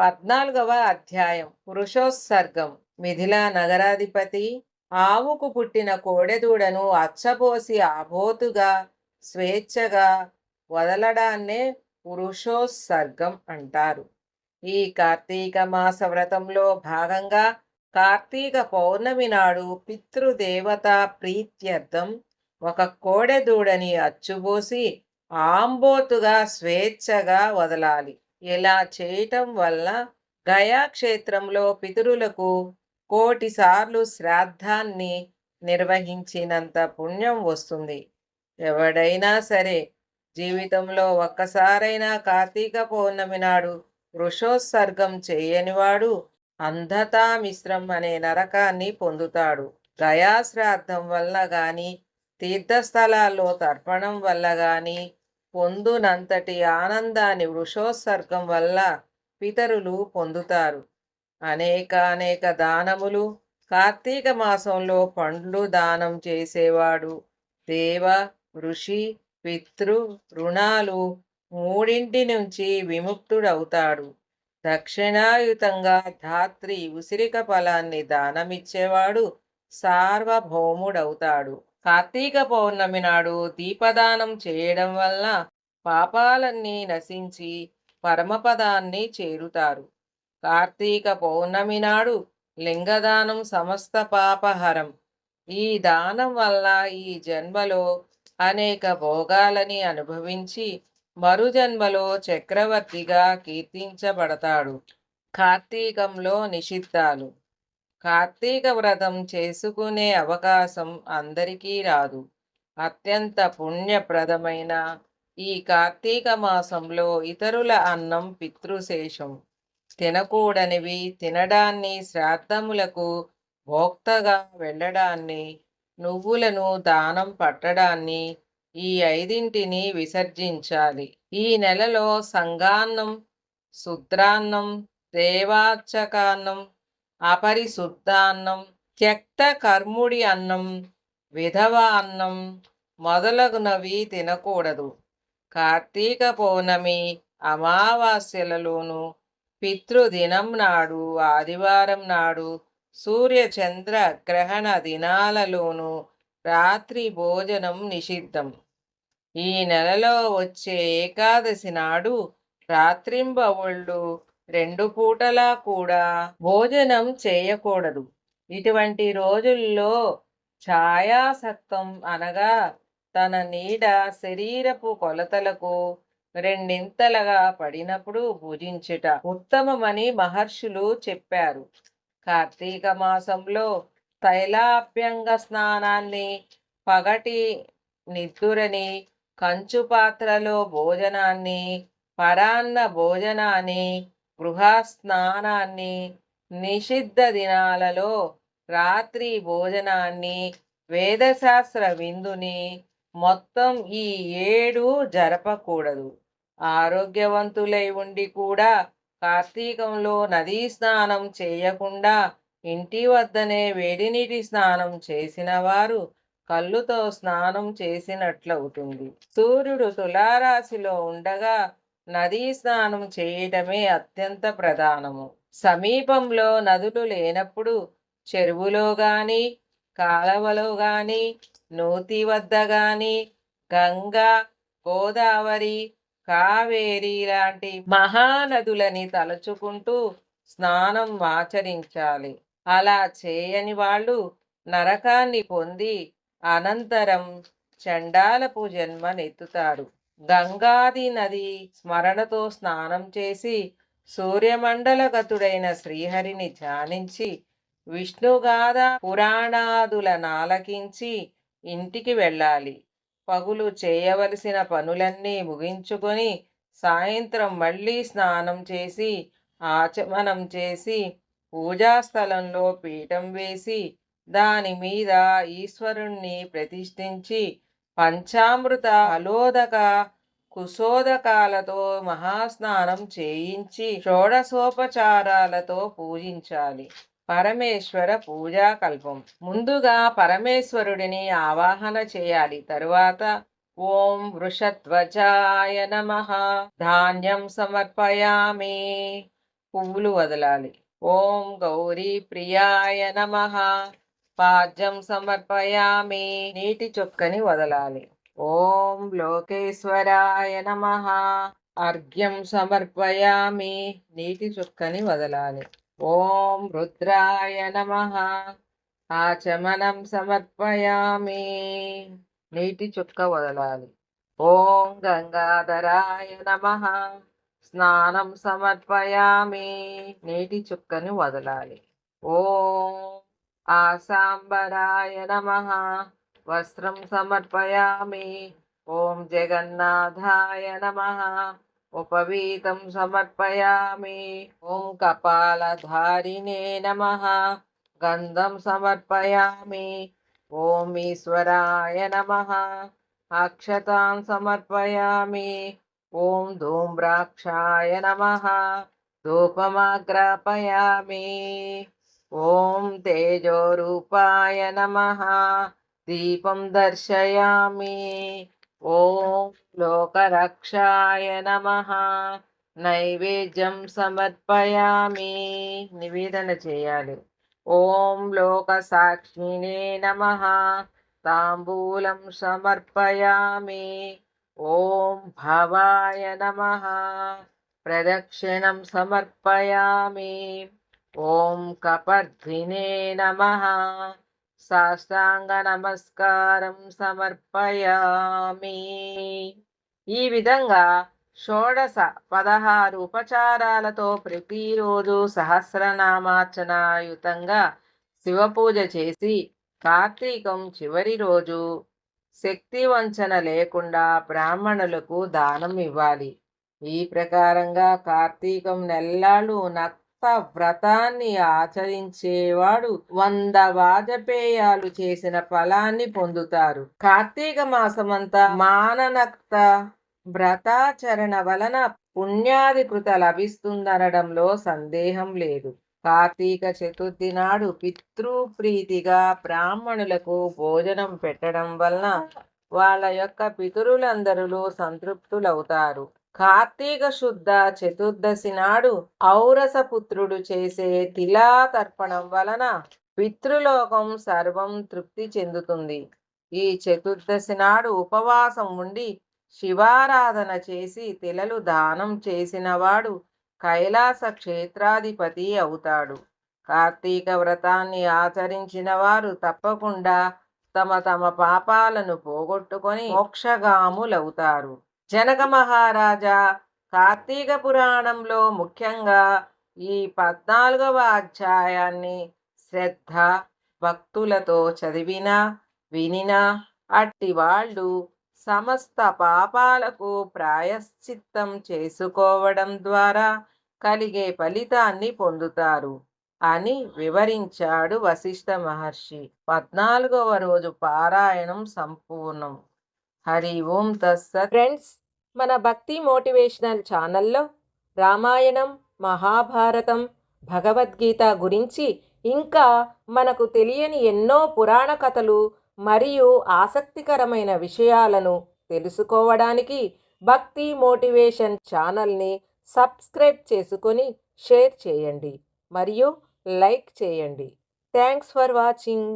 14వ అధ్యాయం పురుషోత్సర్గం. మిథిలా నగరాధిపతి ఆవుకు పుట్టిన కోడెదూడను అచ్చబోసి ఆబోతుగా స్వేచ్ఛగా వదలడాన్నే పురుషోత్సర్గం అంటారు. ఈ కార్తీక మాస వ్రతంలో భాగంగా కార్తీక పౌర్ణమి నాడు పితృదేవత ప్రీత్యర్థం ఒక కోడెదూడని అచ్చుబోసి ఆంబోతుగా స్వేచ్ఛగా వదలాలి. ఇలా చేయటం వల్ల గయా క్షేత్రంలో పితరులకు కోటిసార్లు శ్రాద్ధాన్ని నిర్వహించినంత పుణ్యం వస్తుంది. ఎవడైనా సరే జీవితంలో ఒక్కసారైనా కార్తీక పౌర్ణమి నాడు వృషోత్సర్గం చేయనివాడు అంధతా మిశ్రం అనే నరకాన్ని పొందుతాడు. గయా శ్రాద్ధం వల్ల గాని తీర్థస్థలాల్లో తర్పణం వల్ల గాని పొందునంతటి ఆనందాన్ని వృషోత్సర్గం వల్ల పితరులు పొందుతారు. అనేక దానములు. కార్తీక మాసంలో పండ్లు దానం చేసేవాడు దేవ, ఋషి, పితృ రుణాలు మూడింటి నుంచి విముక్తుడవుతాడు. దక్షిణాయుతంగా ధాత్రి ఉసిరిక ఫలాన్ని దానమిచ్చేవాడు సార్వభౌముడవుతాడు. కార్తీక పౌర్ణమి నాడు దీపదానం చేయడం వల్ల పాపాలన్నీ నశించి పరమపదాన్ని చేరుతారు. కార్తీక పౌర్ణమి నాడు లింగదానం సమస్త పాపహరం. ఈ దానం వల్ల ఈ జన్మలో అనేక భోగాలని అనుభవించి మరుజన్మలో చక్రవర్తిగా కీర్తించబడతాడు. కార్తీకంలో నిషిద్ధాలు. కార్తీక వ్రతం చేసుకునే అవకాశం అందరికీ రాదు. అత్యంత పుణ్యప్రదమైన ఈ కార్తీక మాసంలో ఇతరుల అన్నం పితృశేషం. తినకూడనివి తినడాన్ని, శ్రాద్ధములకు భోక్తగా వెళ్ళడాన్ని, నువ్వులను దానం పట్టడాన్ని, ఈ ఐదింటిని విసర్జించాలి. ఈ నెలలో సంగాన్నం, శుద్రాన్నం, దేవార్చకాన్నం, అపరిశుద్ధాన్నం, త్యక్త కర్ముడి అన్నం, విధవ అన్నం మొదలగునవి తినకూడదు. కార్తీక పౌర్ణమి అమావాస్యలలోను, పితృదినం నాడు, ఆదివారం నాడు, సూర్యచంద్ర గ్రహణ దినాలలోనూ రాత్రి భోజనం నిషిద్ధం. ఈ నెలలో వచ్చే ఏకాదశి నాడు రాత్రింబవళ్ళు 2 పూటలా కూడా భోజనం చేయకూడదు. ఇటువంటి రోజుల్లో ఛాయాసక్తం అనగా తన నీడ శరీరపు కొలతలకు రెండింతలుగా పడినప్పుడు భుజించుట ఉత్తమమని మహర్షులు చెప్పారు. కార్తీక మాసంలో తైలాభ్యంగ స్నానాన్ని, పగటి నిద్దురని, కంచు పాత్రలో భోజనాన్ని, పరాన్న భోజనాన్ని, గృహస్నానాన్ని, నిషిద్ధ దినాలలో రాత్రి భోజనాన్ని, వేదశాస్త్ర విందుని మొత్తం ఈ 7 జరపకూడదు. ఆరోగ్యవంతులై ఉండి కూడా కార్తీకంలో నదీ స్నానం చేయకుండా ఇంటి వద్దనే వేడినీటి స్నానం చేసిన వారు కళ్ళుతో స్నానం చేసినట్లవుతుంది. సూర్యుడు తులారాశిలో ఉండగా నదీ స్నానం చేయటమే అత్యంత ప్రధానము. సమీపంలో నదులు లేనప్పుడు చెరువులో గాని, కాలవలో గాని, నూతి వద్ద గాని గంగా, గోదావరి, కావేరి లాంటి మహానదులని తలుచుకుంటూ స్నానం ఆచరించాలి. అలా చేయని వాళ్ళు నరకాన్ని పొంది అనంతరం చండాలపు జన్మనెత్తుతాడు. గంగాది నది స్మరణతో స్నానం చేసి సూర్యమండలగతుడైన శ్రీహరిని ధ్యానించి విష్ణుగాథ పురాణాదులనాలకించి ఇంటికి వెళ్ళాలి. పగులు చేయవలసిన పనులన్నీ ముగించుకొని సాయంత్రం మళ్ళీ స్నానం చేసి ఆచమనం చేసి పూజాస్థలంలో పీఠం వేసి దాని మీద ఈశ్వరుణ్ణి ప్రతిష్ఠించి పంచామృత అలోదక కుశోదకాలతో మహాస్నానం చేయించి షోడశోపచారాలతో పూజించాలి. పరమేశ్వర పూజాకల్పం. ముందుగా పరమేశ్వరుడిని ఆవాహన చేయాలి. తరువాత ఓం వృషధ్వజాయ నమః ధాన్యం సమర్పయామి పువ్వులు వదలాలి. ఓం గౌరీ ప్రియాయ నమః పాద్యం సమర్పయామి నీటి చుక్కని వదలాలి. ఓం లోకేశ్వరాయ నమః అర్ఘ్యం సమర్పయామి నీటి చుక్కని వదలాలి. ఓం రుద్రాయ నమః ఆచమనం సమర్పయామి నీటి చుక్క వదలాలి. ఓం గంగాధరాయ నమః స్నానం సమర్పయామి నీటి చుక్కని వదలాలి. ఓం ఆసాంబరాయ నమః వస్త్రం సమర్పయామి. ఓం జగన్నాథాయ నమః ఉపవీతం సమర్పయామి. ఓం కపాలధారిణే నమః గంధం సమర్పయామి. ఓం ఈశ్వరాయ నమః అక్షతాన్ సమర్పయామి. ఓం ధూమ్రాక్షాయ నమః ధూపమాగ్రాపయామి. ఓం తేజోరూపాయ నమః దీపం దర్శయామి. ఓం లోకరక్షాయ నమః నైవేద్యం సమర్పయామి నివేదన చేయాలి. ఓం లోక సాక్షిణే నమః తాంబూలం సమర్పయామి. ఓం భవాయ నమః ప్రదక్షిణం సమర్పయామి. ఓం కపర్ధినే నమః సాష్టాంగ నమస్కారం సమర్పయామి. ఈ విధంగా 16 ఉపచారాలతో ప్రతిరోజు సహస్రనామార్చనాయుతంగా శివపూజ చేసి కార్తీకం చివరి రోజు శక్తి వంచన లేకుండా బ్రాహ్మణులకు దానం ఇవ్వాలి. ఈ ప్రకారంగా కార్తీకం నెల్లాళ్ళు నక్త వ్రతాన్ని ఆచరించేవాడు 100 వాజపేయాలు చేసిన ఫలాన్ని పొందుతారు. కార్తీక మాసమంతా మాననక్త వ్రతాచరణ వలన పుణ్యాధికృత లభిస్తుందనడంలో సందేహం లేదు. కార్తీక చతుర్థి నాడు పితృప్రీతిగా బ్రాహ్మణులకు భోజనం పెట్టడం వలన వాళ్ళ యొక్క పితరులందరూ సంతృప్తులవుతారు. కార్తీక శుద్ధ చతుర్దశి నాడు ఔరసపుత్రుడు చేసే తిలాతర్పణం వలన పితృలోకం సర్వం తృప్తి చెందుతుంది. ఈ చతుర్దశి నాడు ఉపవాసం ఉండి శివారాధన చేసి తిలలు దానం చేసినవాడు కైలాస క్షేత్రాధిపతి అవుతాడు. కార్తీక వ్రతాన్ని ఆచరించిన వారు తప్పకుండా తమ తమ పాపాలను పోగొట్టుకొని మోక్షగాములవుతారు. జనక మహారాజా కార్తీక పురాణంలో ముఖ్యంగా ఈ 14వ అధ్యాయాన్ని శ్రద్ధ భక్తులతో చదివినా వినినా అట్టి వాళ్ళు సమస్త పాపాలకు ప్రాయశ్చిత్తం చేసుకోవడం ద్వారా కలిగే ఫలితాన్ని పొందుతారు అని వివరించాడు వశిష్ఠ మహర్షి. 14వ రోజు పారాయణం సంపూర్ణం. హరి ఓం తస్సత్. ఫ్రెండ్స్, మన భక్తి మోటివేషనల్ ఛానల్లో రామాయణం, మహాభారతం, భగవద్గీత గురించి ఇంకా మనకు తెలియని ఎన్నో పురాణ కథలు మరియు ఆసక్తికరమైన విషయాలను తెలుసుకోవడానికి భక్తి మోటివేషన్ ఛానల్ని సబ్స్క్రైబ్ చేసుకొని షేర్ చేయండి మరియు లైక్ చేయండి. Thanks for watching.